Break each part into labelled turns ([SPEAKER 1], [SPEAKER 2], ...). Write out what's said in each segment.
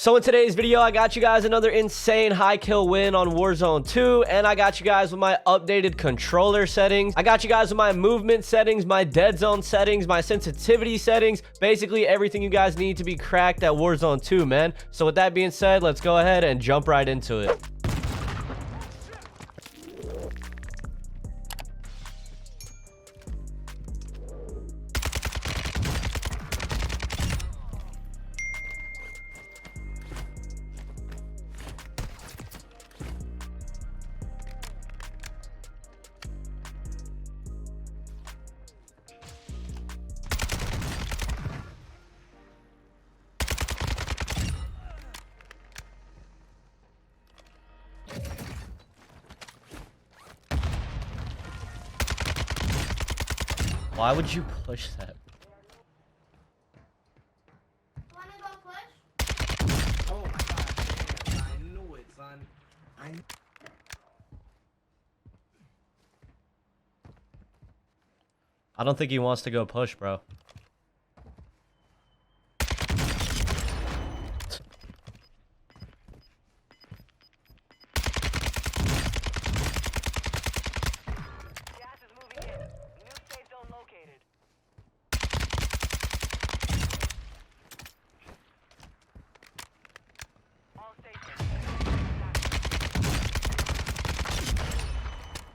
[SPEAKER 1] So in today's video, I got you guys another insane high kill win on Warzone 2, and I got you guys with my updated controller settings. I got you guys with my movement settings, my dead zone settings, my sensitivity settings, basically everything you guys need to be cracked at Warzone 2, man. So with that being said, let's go ahead and jump right into it. Why would you push that?
[SPEAKER 2] Wanna go push?
[SPEAKER 3] Oh my god, I knew it, son.
[SPEAKER 1] I don't think he wants to go push, bro.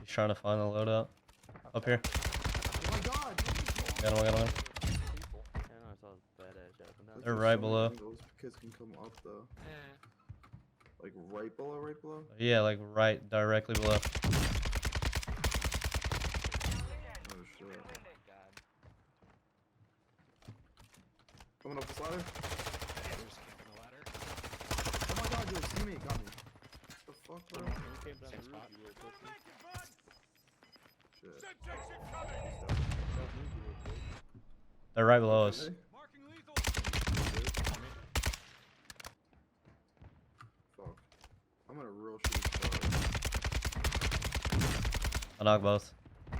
[SPEAKER 1] He's trying to find the loadout. Up here.
[SPEAKER 3] Oh my god.
[SPEAKER 1] Got him. They're right below.
[SPEAKER 4] Those kids can come up though. Like right below?
[SPEAKER 1] Yeah, like right directly below.
[SPEAKER 4] Oh shit. Coming up this ladder? Oh my god, your teammate got me. What the fuck, bro? Shit.
[SPEAKER 1] They're right below us.
[SPEAKER 4] Fuck. I'm in a real shitty spot.
[SPEAKER 1] I knocked both.
[SPEAKER 4] Oh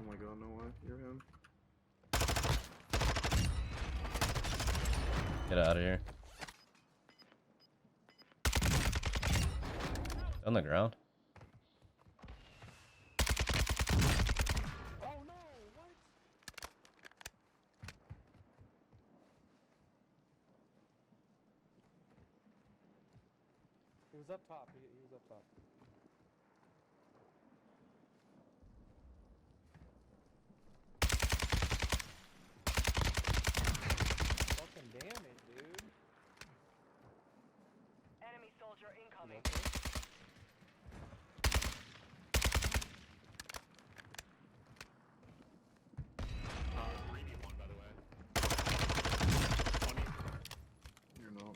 [SPEAKER 4] my god, no way. You're him.
[SPEAKER 1] Get out of here. On the ground.
[SPEAKER 5] He was up top. He was up top. Fucking damn it, dude.
[SPEAKER 6] Enemy soldier incoming.
[SPEAKER 4] You're not.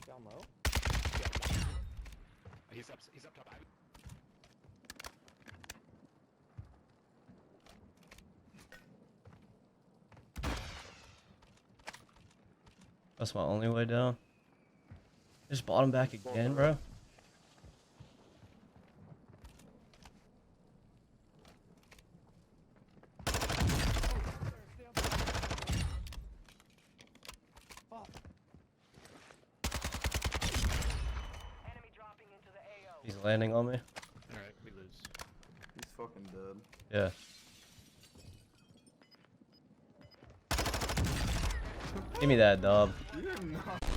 [SPEAKER 5] Down low.
[SPEAKER 3] He's up top.
[SPEAKER 1] That's my only way down. Just bought him back again, bro.
[SPEAKER 6] Enemy dropping into the AO.
[SPEAKER 1] He's landing on me.
[SPEAKER 3] Alright, we lose.
[SPEAKER 4] He's fucking dead.
[SPEAKER 1] Yeah. Give me that, dub.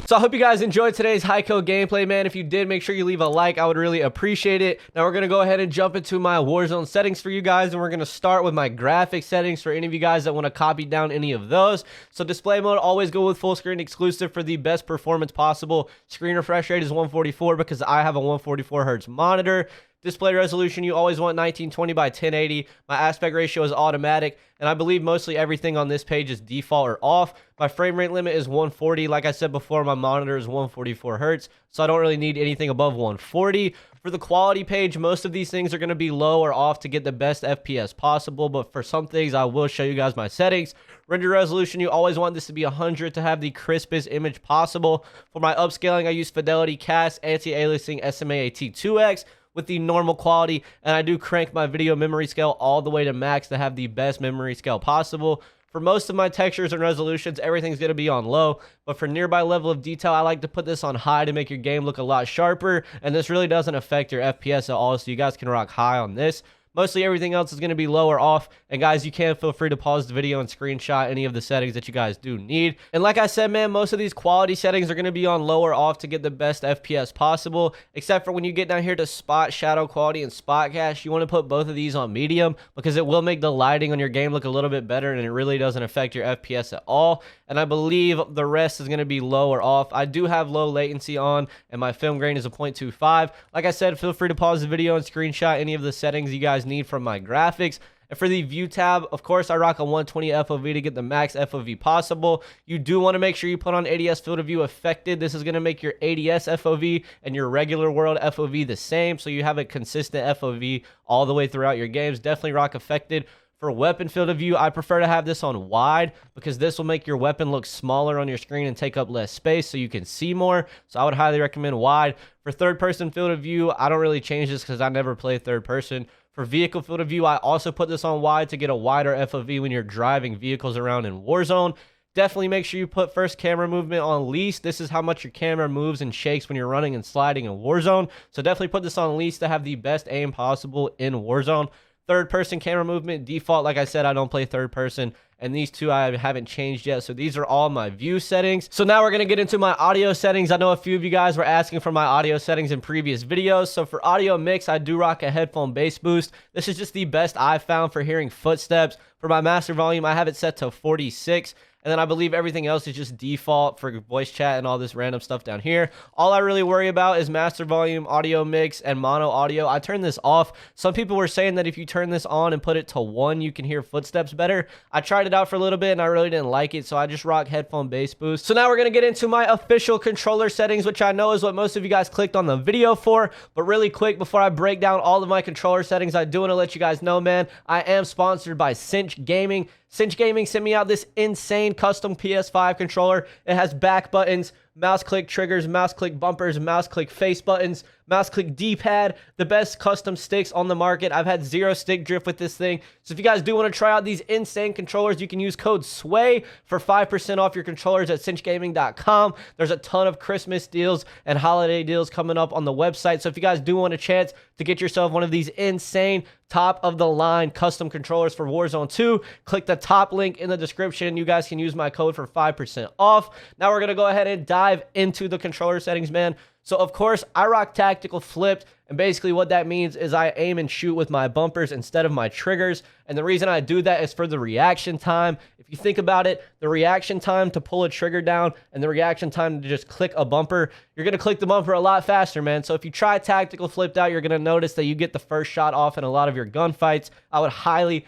[SPEAKER 1] So I hope you guys enjoyed today's high kill gameplay, man. If you did, make sure you leave a like. I would really appreciate it. Now we're going to go ahead and jump into my Warzone settings for you guys, and we're going to start with my graphic settings for any of you guys that want to copy down any of those. So display mode, always go with full screen exclusive for the best performance possible. Screen refresh rate is 144 because I have a 144 hertz monitor. Display resolution, you always want 1920 by 1080. My aspect ratio is automatic, and I believe mostly everything on this page is default or off. My frame rate limit is 140. Like I said before, my monitor is 144 hertz, so I don't really need anything above 140. For the quality page, most of these things are going to be low or off to get the best FPS possible, but for some things, I will show you guys my settings. Render resolution, you always want this to be 100 to have the crispest image possible. For my upscaling, I use Fidelity Cast Anti-Aliasing SMA-AT2X. with the normal quality, and I do crank my video memory scale all the way to max to have the best memory scale possible. For most of my textures and resolutions, everything's going to be on low, but for nearby level of detail, I like to put this on high to make your game look a lot sharper, and this really doesn't affect your FPS at all, so you guys can rock high on this. Mostly everything else is going to be low or off. And guys, you can feel free to pause the video and screenshot any of the settings that you guys do need. And like I said, man, most of these quality settings are going to be on low or off to get the best FPS possible. Except for when you get down here to spot, shadow quality, and spot cast, you want to put both of these on medium because it will make the lighting on your game look a little bit better and it really doesn't affect your FPS at all. And I believe the rest is going to be low or off. I do have low latency on and my film grain is a 0.25. Like I said, feel free to pause the video and screenshot any of the settings you guys need from my graphics. And for the view tab, of course, I rock a 120 FOV to get the max FOV possible. You do want to make sure you put on ADS field of view affected. This is going to make your ADS FOV and your regular world FOV the same, so you have a consistent FOV all the way throughout your games. Definitely rock affected. For weapon field of view, I prefer to have this on wide because this will make your weapon look smaller on your screen and take up less space so you can see more. So I would highly recommend wide. For third person field of view, I don't really change this because I never play third person. For vehicle field of view, I also put this on wide to get a wider FOV when you're driving vehicles around in Warzone. Definitely make sure you put first camera movement on least. This is how much your camera moves and shakes when you're running and sliding in Warzone. So definitely put this on least to have the best aim possible in Warzone. Third person camera movement default, like I said, I don't play third person, and these two I haven't changed yet, so these are all my view settings. So now we're going to get into my audio settings. I know a few of you guys were asking for my audio settings in previous videos. So for audio mix, I do rock a headphone bass boost. This is just the best I've found for hearing footsteps. For my master volume, I have it set to 46. And then I believe everything else is just default for voice chat and all this random stuff down here. All I really worry about is master volume, audio mix, and mono audio. I turn this off. Some people were saying that if you turn this on and put it to 1, you can hear footsteps better. I tried it out for a little bit and I really didn't like it, so I just rock headphone bass boost. So now we're going to get into my official controller settings, which I know is what most of you guys clicked on the video for. But really quick, before I break down all of my controller settings, I do want to let you guys know, man, I am sponsored by Cinch Gaming. Cinch Gaming sent me out this insane custom PS5 controller. It has back buttons, mouse click triggers, mouse click bumpers, mouse click face buttons, mouse click D-pad, the best custom sticks on the market. I've had zero stick drift with this thing. So if you guys do want to try out these insane controllers, you can use code SWAY for 5% off your controllers at cinchgaming.com. There's a ton of Christmas deals and holiday deals coming up on the website. So if you guys do want a chance to get yourself one of these insane top of the line custom controllers for Warzone 2, click the top link in the description. You guys can use my code for 5% off. Now we're going to go ahead and dive into the controller settings, man. So of course I rock tactical flipped, and basically what that means is I aim and shoot with my bumpers instead of my triggers. And the reason I do that is for the reaction time. If you think about it, the reaction time to pull a trigger down and the reaction time to just click a bumper, you're going to click the bumper a lot faster, man. So if you try tactical flipped out, you're going to notice that you get the first shot off in a lot of your gunfights. I would highly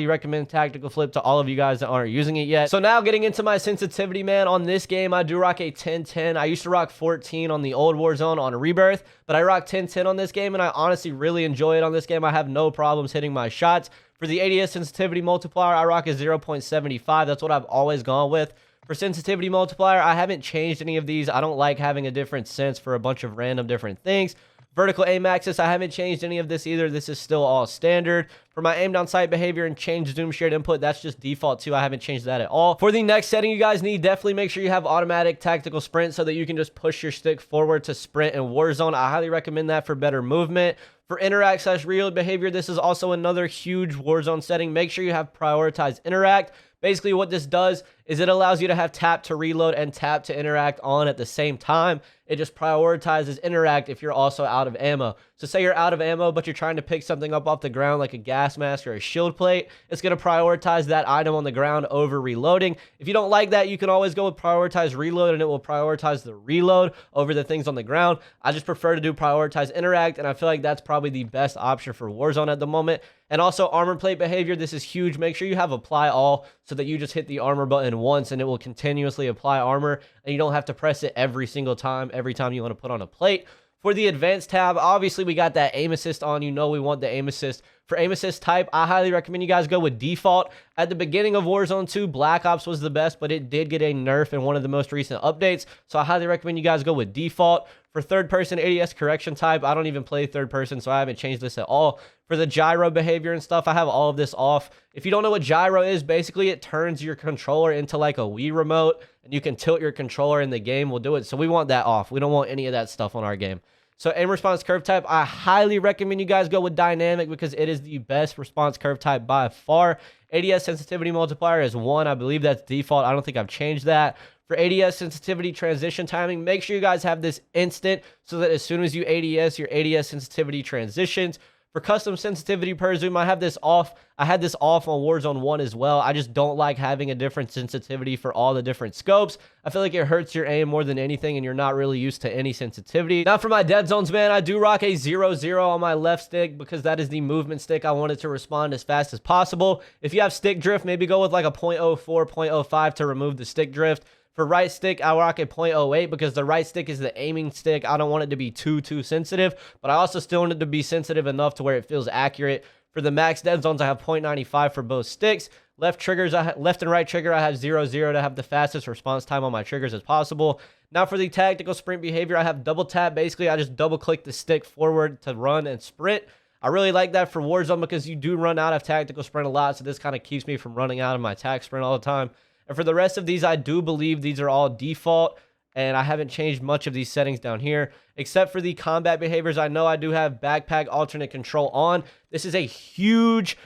[SPEAKER 1] recommend tactical flip to all of you guys that aren't using it yet. So now getting into my sensitivity, man, on this game, I do rock a 1010. I used to rock 14 on the old Warzone on Rebirth, but I rock 1010 on this game, and I honestly really enjoy it on this game. I have no problems hitting my shots. For the ADS sensitivity multiplier, I rock a 0.75. That's what I've always gone with. For sensitivity multiplier, I haven't changed any of these. I don't like having a different sense for a bunch of random different things. Vertical aim axis, I haven't changed any of this either. This is still all standard. For my aim down sight behavior and change zoom shared input, that's just default too. I haven't changed that at all. For the next setting you guys need, definitely make sure you have automatic tactical sprint so that you can just push your stick forward to sprint in Warzone. I highly recommend that for better movement. For interact / reload behavior, this is also another huge Warzone setting. Make sure you have prioritized interact. Basically what this does is it allows you to have tap to reload and tap to interact on at the same time. It just prioritizes interact if you're also out of ammo. So say you're out of ammo, but you're trying to pick something up off the ground like a gas mask or a shield plate, it's going to prioritize that item on the ground over reloading. If you don't like that, you can always go with prioritize reload, and it will prioritize the reload over the things on the ground. I just prefer to do prioritize interact, and I feel like that's probably the best option for Warzone at the moment. And also armor plate behavior, this is huge. Make sure you have apply all so that you just hit the armor button once and it will continuously apply armor, and you don't have to press it every single time, every time you want to put on a plate. For the advanced tab, obviously we got that aim assist on. You know we want the aim assist For aim assist type, I highly recommend you guys go with default. At the beginning of Warzone 2, Black Ops was the best, but it did get a nerf in one of the most recent updates. So I highly recommend you guys go with default. For third-person ADS correction type, I don't even play third-person, so I haven't changed this at all. For the gyro behavior and stuff, I have all of this off. If you don't know what gyro is, basically it turns your controller into like a Wii remote, and you can tilt your controller in the game. We'll do it. So we want that off. We don't want any of that stuff on our game. So aim response curve type, I highly recommend you guys go with dynamic because it is the best response curve type by far. ADS sensitivity multiplier is 1. I believe that's default. I don't think I've changed that. For ADS sensitivity transition timing, make sure you guys have this instant so that as soon as you ADS, your ADS sensitivity transitions. For custom sensitivity per zoom, I have this off. I had this off on Warzone 1 as well. I just don't like having a different sensitivity for all the different scopes. I feel like it hurts your aim more than anything, and you're not really used to any sensitivity. Now for my dead zones, man, I do rock a 0-0 on my left stick because that is the movement stick. I want it to respond as fast as possible. If you have stick drift, maybe go with like a 0.04, 0.05 to remove the stick drift. For right stick, I rock a 0.08 because the right stick is the aiming stick. I don't want it to be too sensitive, but I also still want it to be sensitive enough to where it feels accurate. For the max dead zones, I have 0.95 for both sticks. Left and right trigger, I have 0-0 to have the fastest response time on my triggers as possible. Now for the tactical sprint behavior, I have double tap. Basically, I just double click the stick forward to run and sprint. I really like that for Warzone because you do run out of tactical sprint a lot, so this kind of keeps me from running out of my tac sprint all the time. And for the rest of these, I do believe these are all default, and I haven't changed much of these settings down here, except for the combat behaviors. I know I do have backpack alternate control on. This is a huge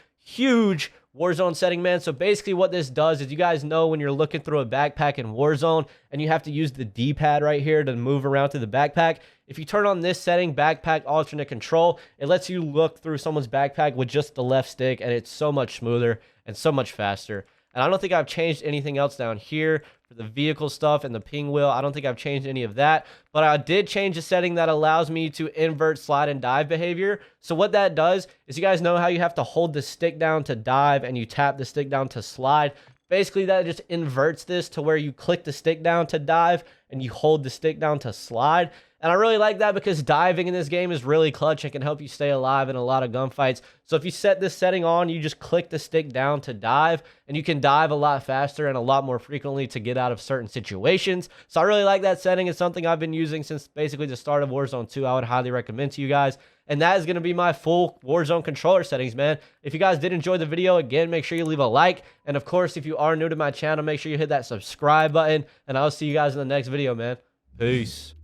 [SPEAKER 1] Warzone setting, man. So basically what this does is, you guys know when you're looking through a backpack in Warzone and you have to use the D-pad right here to move around through the backpack. If you turn on this setting, backpack alternate control, it lets you look through someone's backpack with just the left stick, and it's so much smoother and so much faster. And I don't think I've changed anything else down here for the vehicle stuff and the ping wheel. I don't think I've changed any of that. But I did change a setting that allows me to invert slide and dive behavior. So what that does is, you guys know how you have to hold the stick down to dive and you tap the stick down to slide. Basically, that just inverts this to where you click the stick down to dive and you hold the stick down to slide. And I really like that because diving in this game is really clutch and can help you stay alive in a lot of gunfights. So if you set this setting on, you just click the stick down to dive, and you can dive a lot faster and a lot more frequently to get out of certain situations. So I really like that setting. It's something I've been using since basically the start of Warzone 2. I would highly recommend to you guys. And that is going to be my full Warzone controller settings, man. If you guys did enjoy the video, again, make sure you leave a like. And of course, if you are new to my channel, make sure you hit that subscribe button. And I'll see you guys in the next video, man. Peace.